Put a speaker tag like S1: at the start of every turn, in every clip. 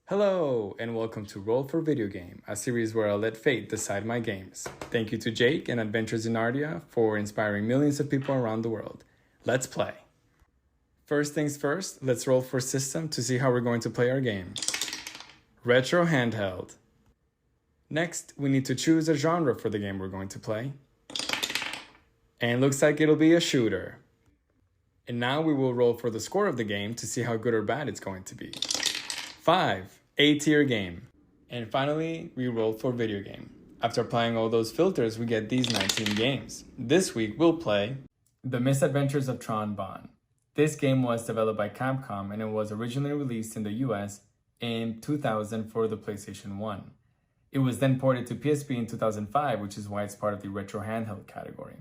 S1: Hello, and welcome to Roll for Videogame, a series where I'll let fate decide my games. Thank you to Jake and Adventures in Narnia for inspiring millions of people around the world. Let's play. First things first, let's roll for system to see how we're going to play our game. Retro handheld. Next, we need to choose a genre for the game we're going to play. And looks like it'll be a shooter. And now we will roll for the score of the game to see how good or bad it's going to be. 5, A-tier game. And finally, we roll for video game. After applying all those filters, we get these 19 games. This week, we'll play The Misadventures of Tron Bonne. This game was developed by Capcom and it was originally released in the US in 2000 for the PlayStation 1. It was then ported to PSP in 2005, which is why it's part of the retro handheld category.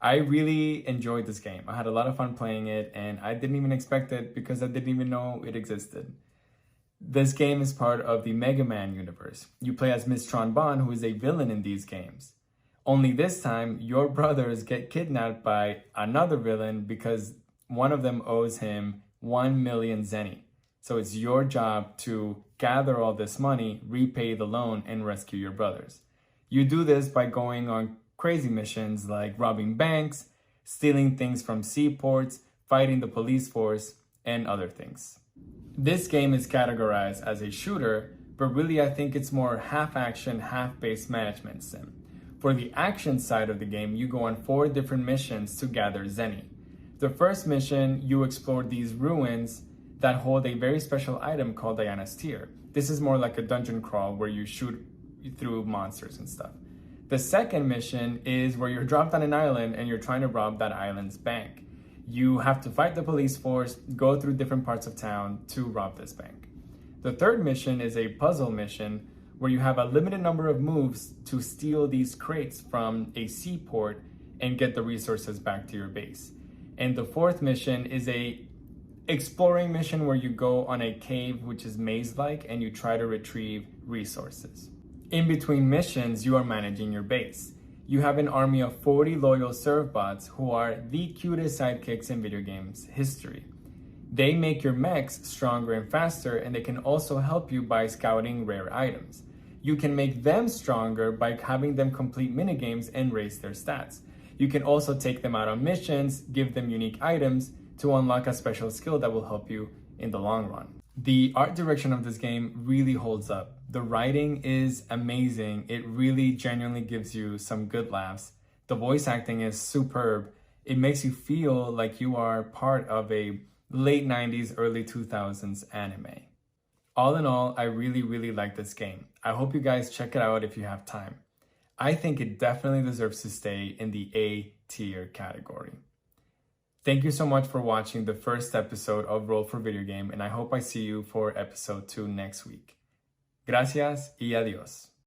S1: I really enjoyed this game. I had a lot of fun playing it and I didn't even expect it because I didn't even know it existed. This game is part of the Mega Man universe. You play as Miss Tron Bonne, who is a villain in these games. Only this time, your brothers get kidnapped by another villain because one of them owes him 1 million zenny. So it's your job to gather all this money, repay the loan, and rescue your brothers. You do this by going on crazy missions like robbing banks, stealing things from seaports, fighting the police force, and other things. This game is categorized as a shooter, but really I think it's more half action, half base management sim. For the action side of the game, you go on 4 different missions to gather zenny. The first mission, you explore these ruins that hold a very special item called Diana's Tear. This is more like a dungeon crawl where you shoot through monsters and stuff. The second mission is where you're dropped on an island and you're trying to rob that island's bank. You have to fight the police force, go through different parts of town to rob this bank. The third mission is a puzzle mission where you have a limited number of moves to steal these crates from a seaport and get the resources back to your base. And the fourth mission is a exploring mission where you go on a cave which is maze-like and you try to retrieve resources. In between missions, you are managing your base. You have an army of 40 loyal serve bots who are the cutest sidekicks in video games history. They make your mechs stronger and faster, and they can also help you by scouting rare items. You can make them stronger by having them complete minigames and raise their stats. You can also take them out on missions, give them unique items to unlock a special skill that will help you in the long run. The art direction of this game really holds up. The writing is amazing. It really genuinely gives you some good laughs. The voice acting is superb. It makes you feel like you are part of a late 90s, early 2000s anime. All in all, I really like this game. I hope you guys check it out if you have time. I think it definitely deserves to stay in the A tier category. Thank you so much for watching the first episode of Roll for Video Game, and I hope I see you for episode 2 next week. Gracias y adiós.